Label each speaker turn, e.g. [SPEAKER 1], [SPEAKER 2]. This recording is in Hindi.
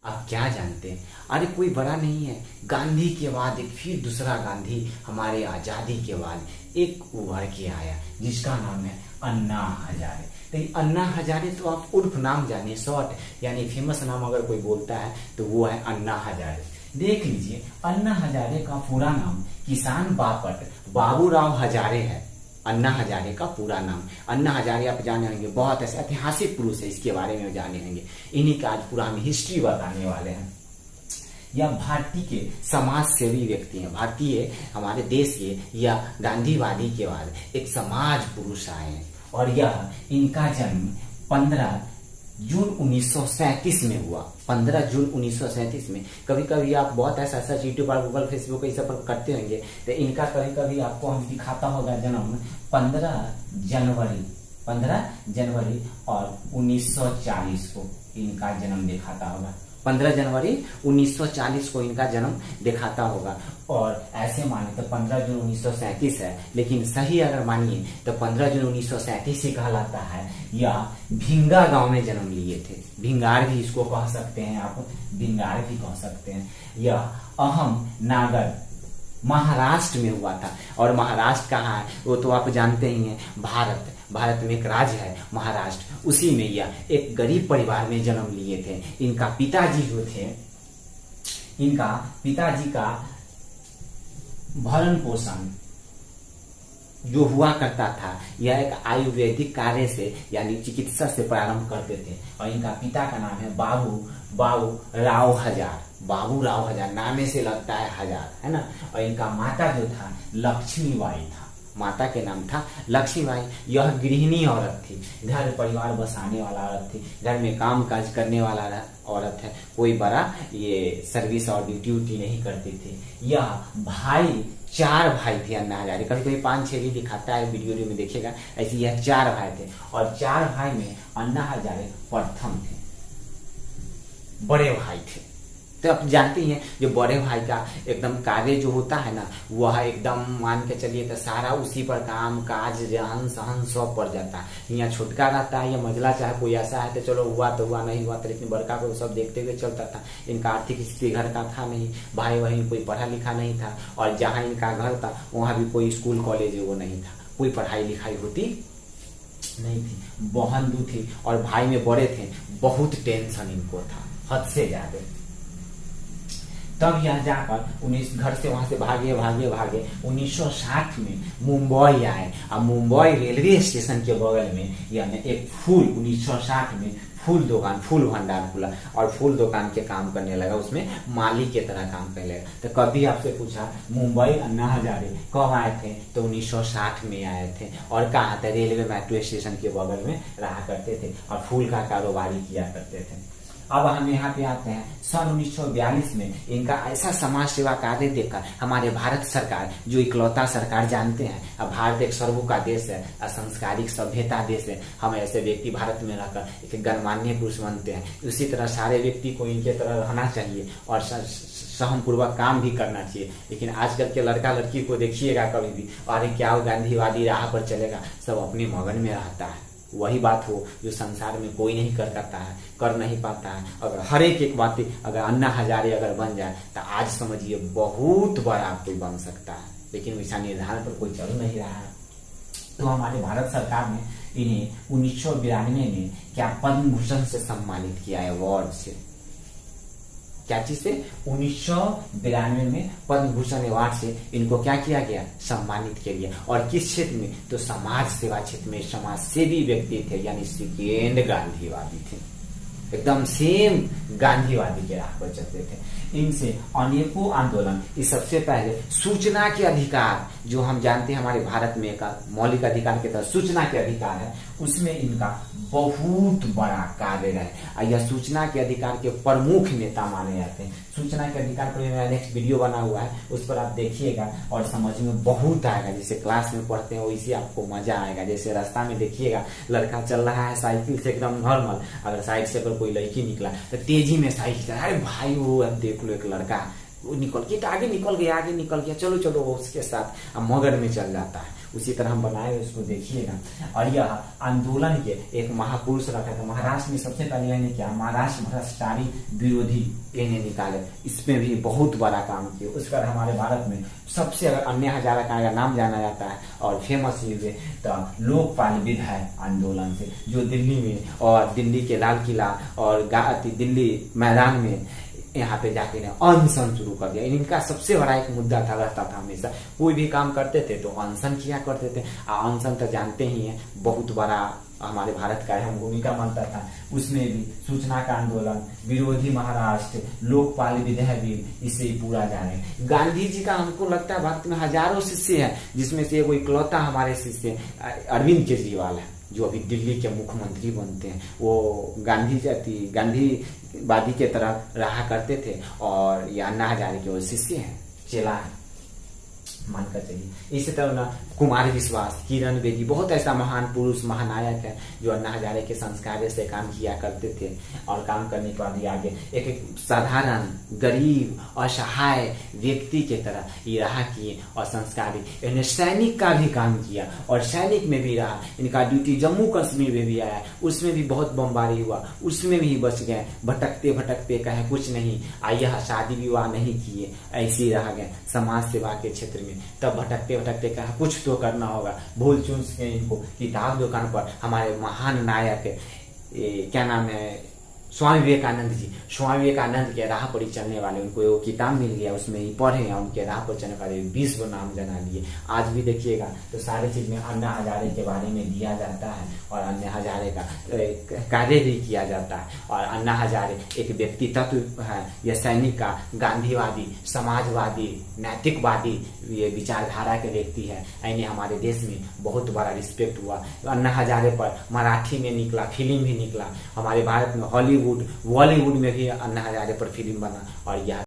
[SPEAKER 1] आप क्या जानते हैं? अरे कोई बड़ा नहीं है, गांधी के बाद एक फिर दूसरा गांधी हमारे आजादी के बाद एक उभर के आया जिसका नाम है अन्ना हजारे। तो अन्ना हजारे तो आप उर्फ नाम जानिए, शॉर्ट यानी फेमस नाम अगर कोई बोलता है तो वो है अन्ना हजारे। देख लीजिए, अन्ना हजारे का पूरा नाम किसान बापट बाबूराव हजारे है। अन्ना हजारे का पूरा नाम। अन्ना हजारे आप जाने होंगे, बहुत ऐसे ऐतिहासिक पुरुष है, इसके बारे में जाने होंगे। इन्हीं का आज पूरा हम हिस्ट्री बताने वाले हैं। यह भारतीय के समाज सेवी व्यक्ति हैं। भारतीय हमारे देश के या गांधीवादी के बाद एक समाज पुरुष आए हैं और यह इनका जन्म 15 जून 1937 में हुआ। 15 जून 1937 में। कभी कभी आप बहुत ऐसा सर्च यूट्यूब पर, गूगल, फेसबुक ये सब पर करते होंगे तो इनका कभी कभी आपको हम दिखाता होगा जन्म 15 जनवरी और 1940 को इनका जन्म दिखाता होगा। 15 जनवरी 1940 को इनका जन्म दिखाता होगा। और ऐसे माने तो 15 जून 1937 है, लेकिन सही अगर मानिए तो 15 जून 1937 ही कहलाता है। यह भिंगा गांव में जन्म लिए थे। भिंगार भी इसको कह सकते हैं आप, भिंगार भी कह सकते हैं। यह अहमनगर महाराष्ट्र में हुआ था। और महाराष्ट्र कहाँ है वो तो आप जानते ही हैं, भारत में एक राज्य है महाराष्ट्र, उसी में यह एक गरीब परिवार में जन्म लिए थे। इनका पिताजी जो थे, इनका पिताजी का भरण पोषण जो हुआ करता था यह एक आयुर्वेदिक कार्य से यानी चिकित्सा से प्रारंभ करते थे। और इनका पिता का नाम है बाबू राव हजार। बाबू राव हजार नामे से लगता है हजार, है ना। और इनका माता जो था लक्ष्मीबाई था। माता के नाम था लक्ष्मीबाई। यह गृहिणी औरत थी, घर परिवार बसाने वाला औरत थी, घर में काम काज करने वाला औरत है। कोई बड़ा ये सर्विस और ड्यूटी नहीं करती थी। यह 4 भाई थे अन्ना हजारे। कभी कभी 5-6 भी दिखाता है, वीडियो में देखिएगा। ऐसे यह 4 भाई थे और 4 भाई में अन्ना हजारे प्रथम थे, बड़े भाई थे। तो आप जानते ही हैं जो बड़े भाई का एकदम कार्य जो होता है ना, वह एकदम मान के चलिए तो सारा उसी पर काम काज रहन सहन सब पड़ जाता है। यहाँ छोटका रहता है या मझला चाहे कोई ऐसा है तो चलो हुआ तो हुआ, नहीं हुआ तो, लेकिन बड़का को सब देखते हुए चलता था। इनका आर्थिक स्थिति घर का था नहीं, भाई बहन कोई पढ़ा लिखा नहीं था। और जहाँ इनका घर था वहाँ भी कोई स्कूल कॉलेज वो नहीं था, कोई पढ़ाई लिखाई होती नहीं थी। बहन थी और भाई में बड़े थे। बहुत टेंशन इनको था, हद से ज्यादा। तब यह जाकर घर से वहां से भागे 1960 में मुंबई आए। अब मुंबई रेलवे स्टेशन के बगल में यानी एक 1960 में फूल भंडार खुला और फूल दुकान के काम करने लगा। उसमें माली के तरह काम करने लगा। तो कभी आपसे पूछा मुंबई अन्ना हजारे कब आए थे, तो 1960 में आए थे। और कहाँ थे? रेलवे मेट्रो स्टेशन के बगल में रहा करते थे और फूल का कारोबारी किया करते थे। अब हम यहाँ पे आते हैं सन 1942 में। इनका ऐसा समाज सेवा कार्य देखकर हमारे भारत सरकार, जो इकलौता सरकार जानते हैं, अब भारत एक सर्वों का देश है, संस्कारिक सभ्यता देश है। हम ऐसे व्यक्ति भारत में रहकर एक गणमान्य पुरुष बनते हैं। उसी तरह सारे व्यक्ति को इनके तरह रहना चाहिए और सहम पूर्वक काम भी करना चाहिए। लेकिन आजकल के लड़का लड़की को देखिएगा कभी भी, अरे क्या वो गांधीवादी राह पर चलेगा, सब अपने मगन में रहता है। वही बात हो जो संसार में कोई नहीं कर नहीं पाता है। अगर हर एक बात अगर अन्ना हजारे अगर बन जाए तो आज समझिए बहुत बड़ा कोई बन सकता है। लेकिन वैसा निर्धारण पर कोई चल नहीं रहा है। तो हमारे भारत सरकार ने इन्हें 1992 में क्या पद्म भूषण से सम्मानित किया है, अवार्ड से। क्या चीज से? 1992 में पद्म भूषण अवार्ड से इनको क्या किया गया? सम्मानित किया गया। और किस क्षेत्र में? तो समाज सेवा क्षेत्र में समाज सेवी व्यक्ति थे, यानी सेकेंड गांधीवादी थे। एकदम सेम गांधीवादी के राह पर चलते थे। इनसे अनेकों आंदोलन, इस सबसे पहले सूचना के अधिकार, जो हम जानते हैं हमारे भारत में का मौलिक अधिकार के तहत सूचना के अधिकार है, उसमें इनका बहुत बड़ा कार्य है। यह सूचना के अधिकार के प्रमुख नेता माने जाते हैं। सूचना के अधिकार पर मेरा नेक्स्ट वीडियो बना हुआ है, उस पर आप देखिएगा और समझ में बहुत आएगा। जैसे क्लास में पढ़ते हैं वैसे आपको मजा आएगा। जैसे रास्ता में देखिएगा लड़का चल रहा है साइकिल से एकदम नॉर्मल, अगर साइड से अगर कोई लड़की निकला तो तेजी में साइकिल, अरे भाई वो देख लो एक लड़का वो निकल के आगे निकल गया, चलो वो उसके साथ मगन में चल जाता है। उसी तरह हम बनाए हुए उसको देखिएगा। और यह आंदोलन के एक महापुरुष रखा था। महाराष्ट्र में सबसे पहले इन्हें क्या, महाराष्ट्र भ्रष्टाचारी विरोधी इन्हें निकाले, इसमें भी बहुत बड़ा काम किया। उस पर हमारे भारत में सबसे अगर अन्ना हजारे का अगर नाम जाना जाता है और फेमस हुए तो लोकपाल विधायक आंदोलन से, जो दिल्ली में और दिल्ली के लाल किला और दिल्ली मैदान में यहाँ पे जाके अनशन शुरू कर दिया। इनका सबसे बड़ा एक मुद्दा था, रहता था हमेशा, कोई भी काम करते थे तो अनशन किया करते थे। अनशन तो जानते ही हैं बहुत बड़ा हमारे भारत का अहम भूमिका मानता था। उसमें भी सूचना का आंदोलन, विरोधी महाराष्ट्र, लोकपाल विधेयक भी इससे ही पूरा जाने। गांधी जी का हमको लगता है भारत में हजारों शिष्य हैं, जिसमें से कोई इकलौता हमारे शिष्य अरविंद केजरीवाल है, जो अभी दिल्ली के मुख्यमंत्री बनते हैं। वो गांधीवादी के तरह रहा करते थे और ये अन्ना हजारे के वो शिष्य हैं, चेला है, मानकर चलिए। इसी तरह ना कुमार विश्वास, किरण बेदी, बहुत ऐसा महान पुरुष महानायक है जो अन्ना हजारे के संस्कार से काम किया करते थे। और काम करने के बाद आगे एक साधारण गरीब असहाय व्यक्ति के तरह ये रहा किए और संस्कारी। इन्हें सैनिक का भी काम किया और सैनिक में भी रहा। इनका ड्यूटी जम्मू कश्मीर में भी आया, उसमें भी बहुत बमबारी हुआ, उसमें भी बच गए। भटकते भटकते कहे कुछ नहीं, यह शादी विवाह नहीं किए, ऐसे ही रह गए समाज सेवा के क्षेत्र में। तब भटकते भटकते कहा कुछ तो करना होगा, भूल चून के इनको किताब दुकान पर हमारे महान नायक क्या नाम है, स्वामी विवेकानंद जी, स्वामी विवेकानंद के राह पर ही चलने वाले, उनको वो किताब मिल गया, उसमें ही पढ़े और उनके राह पर चलने वाले 20 नाम जना लिए। आज भी देखिएगा तो सारी चीज में अन्ना हजारे के बारे में दिया जाता है और अन्ना हजारे का कार्य भी किया जाता है। और अन्ना हजारे एक व्यक्ति तत्व है, यह सैनिक का, गांधीवादी, समाजवादी, नैतिकवादी ये विचारधारा के व्यक्ति है। यानी हमारे देश में बहुत बड़ा रिस्पेक्ट हुआ। अन्ना हजारे पर मराठी में निकला, फिल्म भी निकला, हमारे भारत में हॉलीवुड बॉलीवुड में भी अन्ना हजारे पर फिल्म बना। और यह